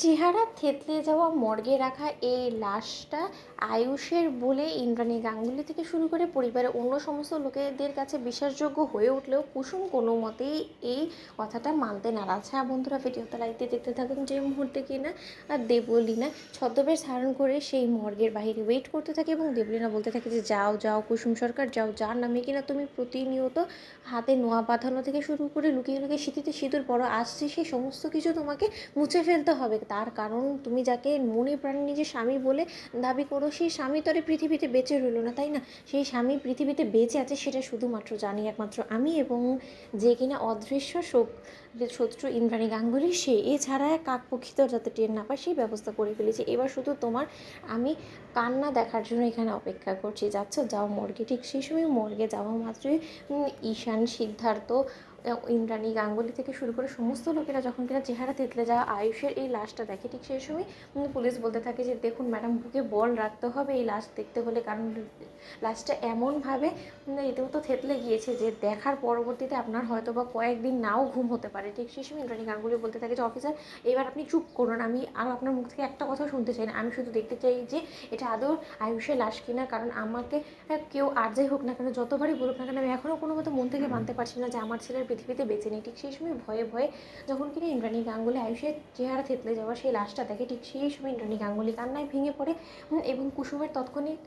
চেহারা থেতলে যাওয়া মর্গে রাখা এই লাশটা আয়ুষের বলে ইন্দ্রাণী গাঙ্গুলি থেকে শুরু করে পরিবারের অন্য সমস্ত লোকেদের কাছে বিশ্বাসযোগ্য হয়ে উঠলেও কুসুম কোনো মতেই এই কথাটা মানতে নারাজ। হ্যাঁ বন্ধুরা, ভিডিওটা লাইক দিয়ে দেখতে থাকুন। যে মুহূর্তে কিনা আর দেবলীনা ছদ্মবেশ ধারণ করে সেই মর্গের বাইরে ওয়েট করতে থাকে এবং দেবলীনা বলতে থাকে যে যাও যাও কুসুম সরকার যাও, যার নামে কিনা তুমি প্রতিনিয়ত হাতে নোয়া বাঁধানো থেকে শুরু করে লুকিয়ে লুকিয়ে শীতিতে সিঁদুর পরো, আসছে সেই সমস্ত কিছু তোমাকে মুছে ফেলতে হবে। তার কারণ তুমি যাকে মনে প্রাণে নিজের স্বামী বলে দাবি করো, সেই স্বামী তো আর পৃথিবীতে বেঁচে রইল না, তাই না? সেই স্বামী পৃথিবীতে বেঁচে আছে সেটা শুধুমাত্র জানি একমাত্র আমি, এবং যে কিনা অদৃশ্য শত্রু ইন্দ্রাণী গাঙ্গুলি সে। এছাড়া কাকপক্ষিত যাতে টের না পায় সেই ব্যবস্থা করে ফেলেছি। এবার শুধু তোমার আমি কান্না দেখার জন্য এখানে অপেক্ষা করছি। যাচ্ছ, যাও মর্গে। ঠিক সেই সময় মর্গে যাওয়া মাত্রই ঈশান, সিদ্ধার্থ, ইন্দ্রাণী গাঙ্গুলি থেকে শুরু করে সমস্ত লোকেরা যখন কিনা চেহারা থেতলে যাওয়া আয়ুষের এই লাশটা দেখে, ঠিক সেই সময় পুলিশ বলতে থাকে যে দেখুন ম্যাডাম, বুকে বল রাখতে হবে এই লাশ দেখতে হলে, কারণ লাশটা এমনভাবে এতেও তো থেতলে গিয়েছে যে দেখার পরবর্তীতে আপনার হয়তো বা কয়েকদিন নাও ঘুম হতে পারে। ঠিক সেই সময় ইন্দ্রাণী গাঙ্গুলি বলতে থাকে যে অফিসার, এবার আপনি চুপ করুন, আমি আর আপনার মুখ থেকে একটা কথা শুনতে চাই না, আমি শুধু দেখতে চাই যে এটা আদৌ আয়ুষের লাশ কিনা। কারণ আমাকে কেউ আর যাই হোক না কেন, যতবারই বলুক না কেন, আমি এখনও কোনো মতো মন থেকে মানতে পারছি না যে আমার ছেলের পৃথিবীতে বেঁচে নেই। ঠিক সেই সময় ভয়ে ভয়ে যখন কিনা ইন্দ্রাণী গাঙ্গুলি আয়ুষের চেহারা থেতলে যাওয়া সেই লাশটা দেখে, ঠিক সেই সময় ইন্দ্রাণী গাঙ্গুলি কান্নায় ভেঙে পড়ে। এবং কুসুমের তৎক্ষণিক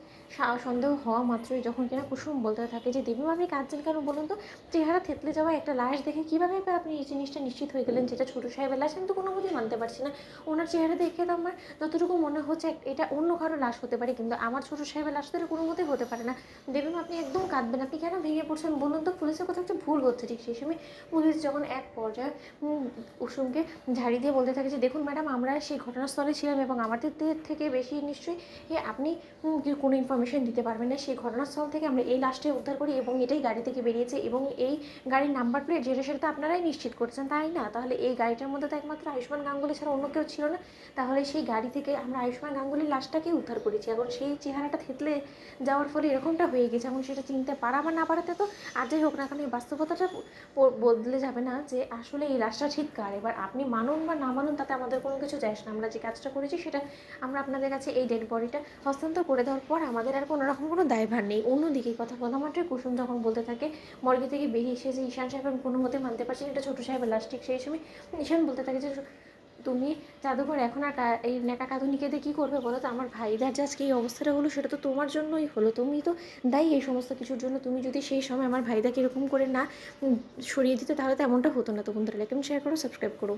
সন্দেহ হওয়া মাত্রই যখন কিনা কুসুম বলতে থাকে যে দেবীমা, আপনি কাঁদছেন কেন বলুন তো? চেহারা থেতলে যাওয়া একটা লাশ দেখে কীভাবে আপনি এই জিনিসটা নিশ্চিত হয়ে গেলেন যেটা ছোটো সাহেবের লাশ? আমি তো কোনো মতেই মানতে পারছি না। ওনার চেহারা দেখে তো আমার যতটুকু মনে হচ্ছে এটা অন্য কারো লাশ হতে পারে, কিন্তু আমার ছোটো সাহেবের লাশ তো এটা কোনো মতেই হতে পারে না। দেবীমা, আপনি একদম কাঁদবেন, আপনি কেন ভেঙে পড়ছেন বলুন তো? পুলিশের কথা একটা ভুল হচ্ছে। ঠিক সেই সময় পুলিশ যখন এক পর্যায়ে কুসুমকে ঝাড়ি দিয়ে বলতে থাকে যে দেখুন ম্যাডাম, আমরা সেই ঘটনাস্থলে ছিলাম এবং আমাদের থেকে বেশি নিশ্চয়ই আপনি কোনো ইনফরমেশন দিতে পারবেন না। সেই ঘটনাস্থল থেকে আমরা এই লাশটাই উদ্ধার করি এবং এটাই গাড়ি থেকে বেরিয়েছে এবং এই গাড়ির নাম্বার প্লেট যেটা সেটা তো আপনারাই নিশ্চিত করছেন, তাই না? তাহলে এই গাড়িটার মধ্যে তো একমাত্র আয়ুষ্মান গাঙ্গুলি ছাড়া অন্য কেউ ছিল না। তাহলে সেই গাড়ি থেকে আমরা আয়ুষ্মান গাঙ্গুলির লাশটাকেই উদ্ধার করেছি। এখন সেই চেহারাটা থেতলে যাওয়ার ফলে এরকমটা হয়ে গেছে। এখন সেটা চিনতে পারা বা না পারাতে তো আর যাই হোক না কারণ এই বাস্তবতাটা বদলে যাবে না যে আসলে এই লাশটা ঠিক কার। এবার আপনি মানুন বা না মানুন তাতে আমাদের কোনো কিছু যায় না। আমরা যে কাজটা করেছি সেটা আমরা আপনাদের কাছে এই ডেড বডিটা হস্তান্তর করে দেওয়ার পর আমাদের আর কোনো রকম কোনো দায়ভার নেই। অন্যদিকে কথা বলা মাত্রই কুসুম যখন বলতে থাকে মর্গে থেকে বেরিয়ে এসে যে ঈশান সাহেব আমি কোনো মতে মানতে পারছি এটা ছোটো সাহেবের লাশ। ঠিক সেই সময় ঈশান বলতে থাকে যে তুমি জাদুঘর এখন আর এই ন্যাকা কাঁদুনিকে দিয়ে কী করবে বলো তো? আমার ভাইদার যে আজকে এই অবস্থাটা হলো সেটা তো তোমার জন্যই হলো, তুমি তো দায়ী এই সমস্ত কিছুর জন্য। তুমি যদি সেই সময় আমার ভাইদাকে এরকম করে না সরিয়ে দিতে তাহলে তো এমনটা হতো না। তো বন্ধুরা লাইক এবং শেয়ার করো, সাবস্ক্রাইব করো।